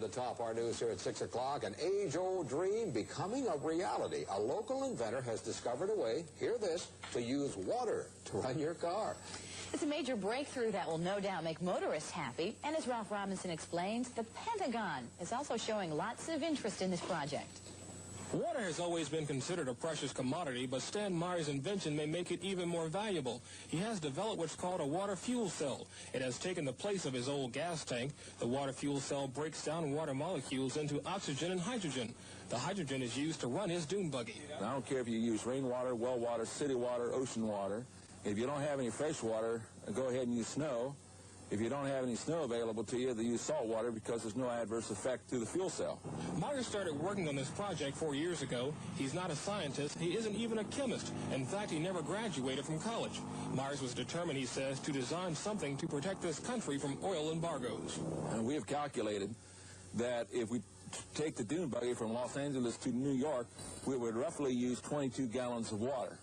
to top our news here at 6 o'clock. An age-old dream becoming a reality. A local inventor has discovered a way, hear this, to use water to run your car. It's a major breakthrough that will no doubt make motorists happy. And as Ralph Robinson explains, the Pentagon is also showing lots of interest in this project. Water has always been considered a precious commodity, but Stan Meyer's invention may make it even more valuable. He has developed what's called a water fuel cell. It has taken the place of his old gas tank. The water fuel cell breaks down water molecules into oxygen and hydrogen. The hydrogen is used to run his dune buggy. I don't care if you use rainwater, well water, city water, ocean water. If you don't have any fresh water, go ahead and use snow. If you don't have any snow available to you, they use salt water because there's no adverse effect to the fuel cell. Meyer started working on this project 4 years ago. He's not a scientist. He isn't even a chemist. In fact, he never graduated from college. Myers was determined, he says, to design something to protect this country from oil embargoes. And we have calculated that if we take the dune buggy from Los Angeles to New York, we would roughly use 22 gallons of water.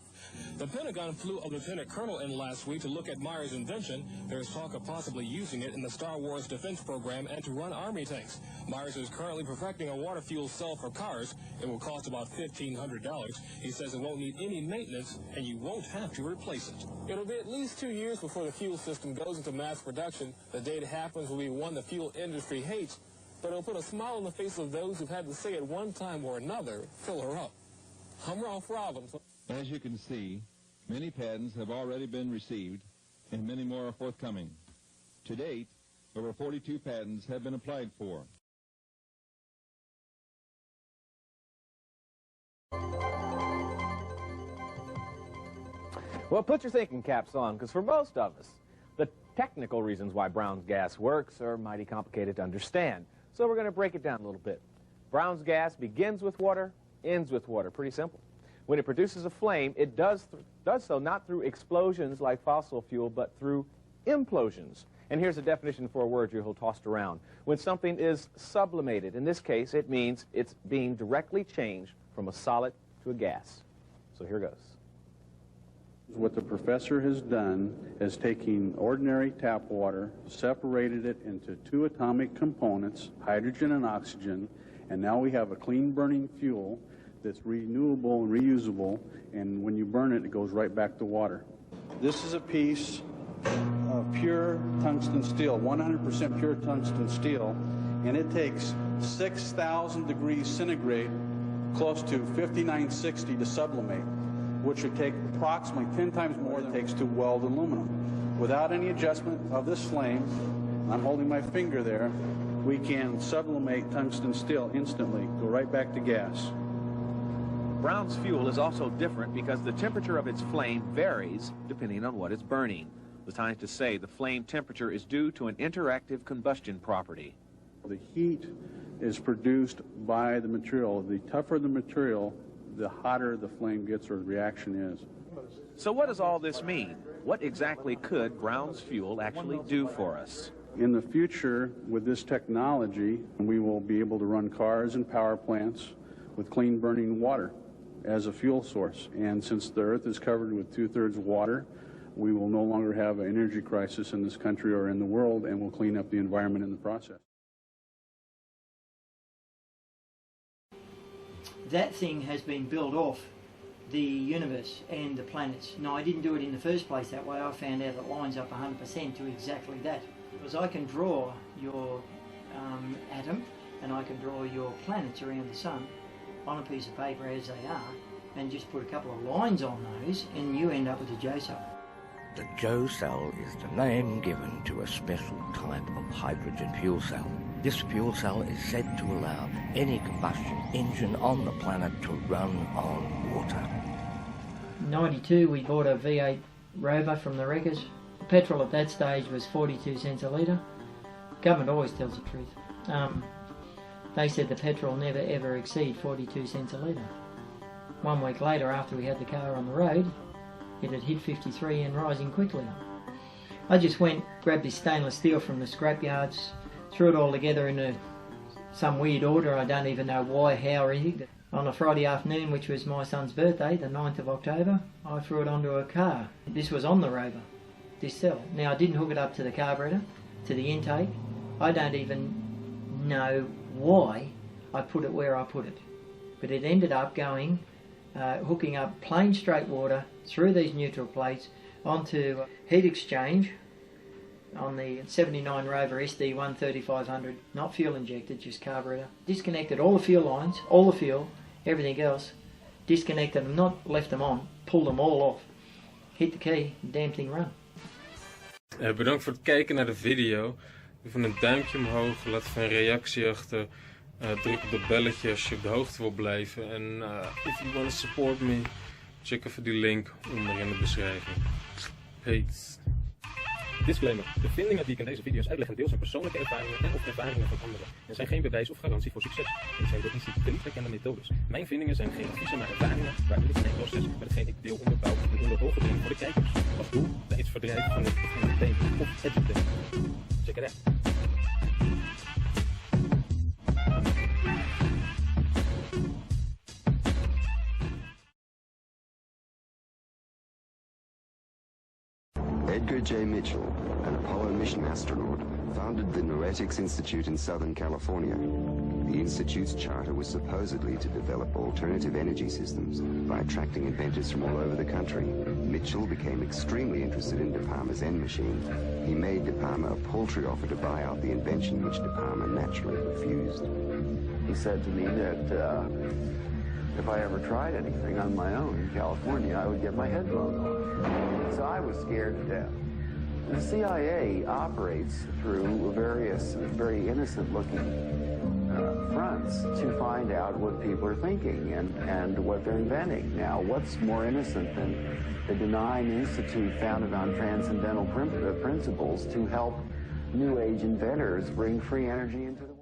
The Pentagon flew a lieutenant colonel in last week to look at Meyer's invention. There's talk of possibly using it in the Star Wars defense program and to run army tanks. Myers is currently perfecting a water fuel cell for cars. It will cost about $1,500. He says it won't need any maintenance, and you won't have to replace it. It'll be at least 2 years before the fuel system goes into mass production. The day it happens will be one the fuel industry hates, but it'll put a smile on the face of those who've had to say at one time or another, fill her up. I'm Ralph Robinson. As you can see, many patents have already been received, and many more are forthcoming. To date, over 42 patents have been applied for. Well, put your thinking caps on, because for most of us, the technical reasons why Brownsgas works are mighty complicated to understand. So we're going to break it down a little bit. Brownsgas begins with water, ends with water. Pretty simple. When it produces a flame, it does so not through explosions like fossil fuel, but through implosions. And here's a definition for a word you'll tossed around. When something is sublimated, in this case, it means it's being directly changed from a solid to a gas. So here goes. What the professor has done is taking ordinary tap water, separated it into 2 atomic components, hydrogen and oxygen, and now we have a clean burning fuel that's renewable and reusable, and when you burn it, it goes right back to water. This is a piece of pure tungsten steel, 100% pure tungsten steel, and it takes 6,000 degrees centigrade, close to 5960 to sublimate, which would take approximately 10 times more than it takes to weld aluminum. Without any adjustment of this flame, I'm holding my finger there, we can sublimate tungsten steel instantly, go right back to gas. Brown's fuel is also different because the temperature of its flame varies depending on what it's burning. The scientists say the flame temperature is due to an interactive combustion property. The heat is produced by the material. The tougher the material, the hotter the flame gets or the reaction is. So what does all this mean? What exactly could Brown's fuel actually do for us? In the future, with this technology, we will be able to run cars and power plants with clean burning water as a fuel source. And since the earth is covered with 2/3 water, we will no longer have an energy crisis in this country or in the world, and we'll clean up the environment in the process. That thing has been built off the universe and the planets. No, I didn't do it in the first place that way. I found out it lines up 100% to exactly that. Because I can draw your atom, and I can draw your planets around the sun on a piece of paper as they are, and just put a couple of lines on those, and you end up with a Joecell. The Joecell is the name given to a special type of hydrogen fuel cell. This fuel cell is said to allow any combustion engine on the planet to run on water. In '92 we bought a V8 Rover from the wreckers. Petrol at that stage was 42 cents a litre. Government always tells the truth. They said the petrol never ever exceed 42 cents a litre. 1 week later, after we had the car on the road, it had hit 53 and rising quickly. I just went, grabbed this stainless steel from the scrapyards, threw it all together in some weird order. I don't even know why, how or anything. On a Friday afternoon, which was my son's birthday, the 9th of October, I threw it onto a car. This was on the Rover, this cell. Now I didn't hook it up to the carburetor, to the intake. I don't even know why I put it where I put it. But it ended up going, hooking up plain straight water through these neutral plates onto heat exchange on the 79 Rover SD 13500, not fuel injected, just carburetor. Disconnected all the fuel lines, all the fuel, everything else. Disconnected them, not left them on, pulled them all off. Hit the key, damn thing run. Bedankt voor het kijken naar de video. Even een duimpje omhoog, laat even een reactie achter. Druk op dat belletje als je op de hoogte wil blijven. En if you want to support me, check even die link onder in de beschrijving. Peace. Disclaimer. De vindingen die ik in deze video's uitleg en deel zijn persoonlijke ervaringen en of ervaringen van anderen. En zijn geen bewijs of garantie voor succes. Dit zijn door instituten niet erkende methodes. Mijn vindingen zijn geen adviezen, maar ervaringen waarin dit mijn proces met hetgeen ik deel onderbouw en onder ogen breng voor de kijkers. Als doel bij het verdrijven van het entertainment of edutainment. Check it out. Edgar J. Mitchell, an Apollo mission astronaut, founded the Noetics Institute in Southern California. The Institute's charter was supposedly to develop alternative energy systems by attracting inventors from all over the country. Mitchell became extremely interested in Depalma's end machine. He made Depalma a paltry offer to buy out the invention, which Depalma naturally refused. He said to me that if I ever tried anything on my own in California, I would get my head blown off. So I was scared to death. The CIA operates through various very innocent-looking fronts to find out what people are thinking and what they're inventing. Now, what's more innocent than the benign institute founded on transcendental principles to help New Age inventors bring free energy into the world?